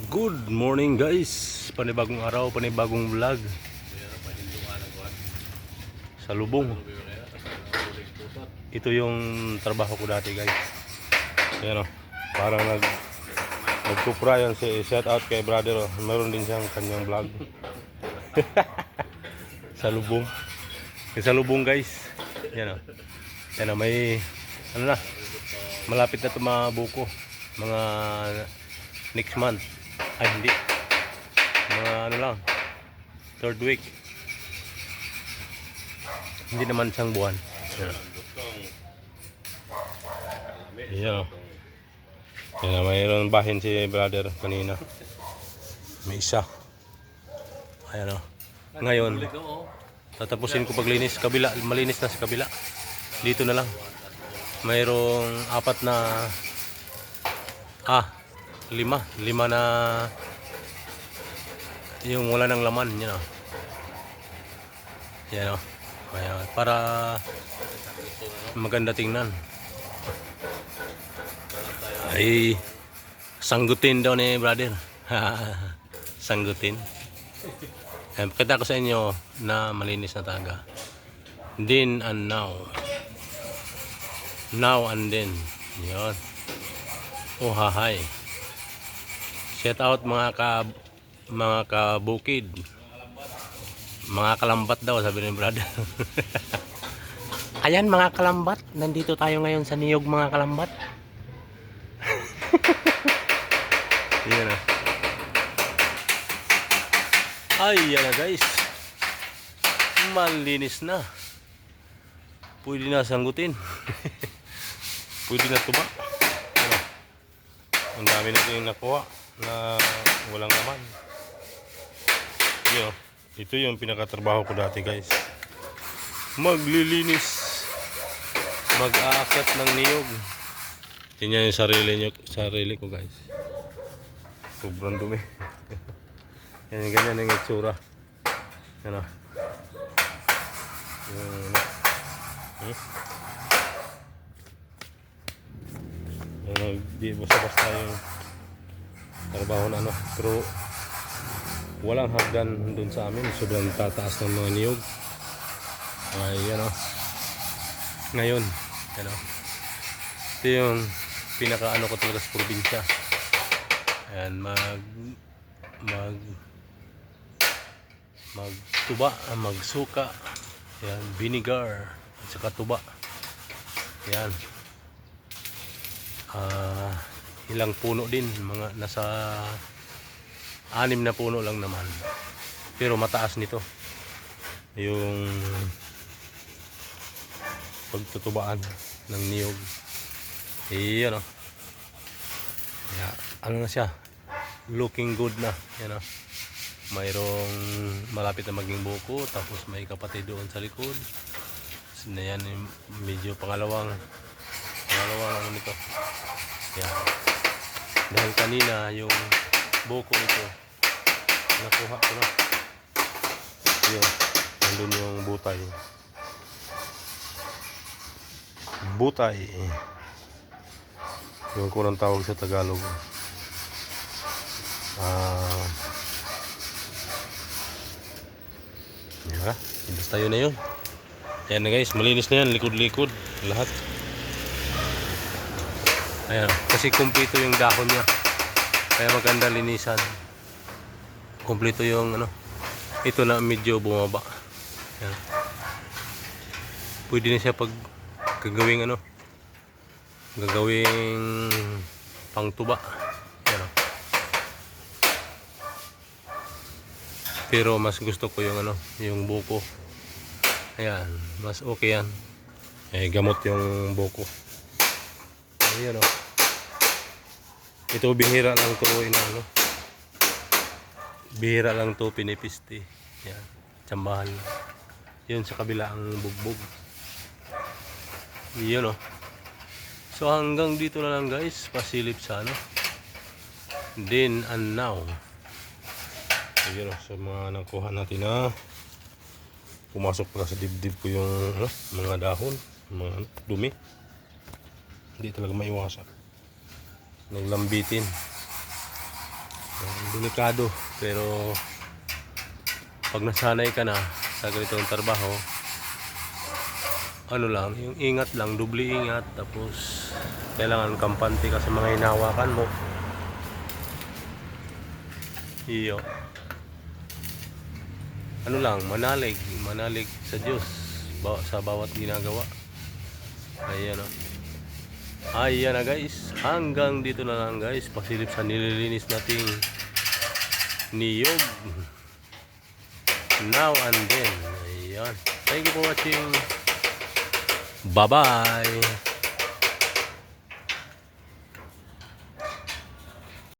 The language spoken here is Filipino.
Good morning guys, panibagong araw, panibagong vlog sa lubong. Ito yung trabaho ko dati guys. Ayan o, parang nagkupra yan. Shout out kay brother o. Meron din siyang kanyang vlog sa lubong. Sa lubong guys. Ayan o, ayan o, may ano na, malapit na ito mga buko, mga next month. Ay hindi, mga ano lang, third week, hindi naman isang buwan. Ayan o, ayan o, mayroon bahin si brother kanina, may isa. Ayan o, ngayon tatapusin ko paglinis kabila, malinis na sa kabila. Dito na lang mayroong apat na lima na yung wala ng laman, yun o. Yan o. Ayan, para maganda tingnan. Ay, sanggutin daw ni brother. Sanggutin. Ayan, pakita ko sa inyo na malinis na taga. Then and now. Now and then. Yan. Oh, hahay. Shout out mga kabukid, mga kalambat daw sabi ni brother. Ayan mga kalambat, nandito tayo ngayon sa niyog mga kalambat. Yan na. Ay yan na guys, malinis na, pwede na sanggutin. Pwede na tuba. Ang dami natin nakuha na walang laman. Ito yung pinakatrabaho ko dati guys, maglilinis, mag-aakyat ng niyog. Tingnan yung sarili ko guys, sobrang dumi. Yan, ganyan yung itsura. Yan o. Di basta yung trabaho na ano, pero walang hagdan dun sa amin, sobrang tataas ng mga niyog. Ayan o, ngayon yan o, ito yung pinaka ano ko talaga sa probinsya. Ayan, magtuba, magsuka, ayan, vinegar at saka tuba. Ayan, ilang puno din, mga nasa 6 na puno lang naman, pero mataas nito yung pagtutubaan ng niyog. Iyan o, ano na siya, looking good na. Yan o, mayroong malapit na maging buko, tapos may kapatid doon sa likod na yan, medyo pangalawang ano nito. Yan, dahil kanina yung buko ito nakuha ko na. Yun, nandun yung butay. Yung kurang tawag sa Tagalog. Basta yun na yun. Ayan na guys, malinis na yan, likod-likod lahat. Ayan, kasi kumpleto yung dahon niya, kaya maganda linisan. Kumpleto yung ano, ito na medyo bumaba. Ayan. Pwede na siya pag gagawing ano, gagawing pangtuba. Ayan. Pero mas gusto ko yung ano, yung buko. Ayan, mas okay yan. Gamot yung buko. Ayan o. Ito bihira lang to, ano, bihira lang to pinipiste. Yan, tsambahan lang. Yun sa kabila ang bugbog. Yun o. So hanggang dito na lang guys, pasilip sa ano, then and now. Yun o, sa mga nakuha natin na pumasok pa sa dibdib ko yung ano, mga dahon, mga dumi. Hindi talaga maiwasan, naglambitin. Delikado, pero pag nasanay ka na sa ganitong trabaho, ano lang, yung ingat lang, doble ingat, tapos kailangan kampante ka sa mga hinahawakan mo. Iyo. Ano lang, manalig sa Diyos sa bawat ginagawa. Ayan o. Ayan na guys, hanggang dito na lang guys, pasilip sa nililinis nating niyog now and then. Ayan, thank you for watching. Bye bye.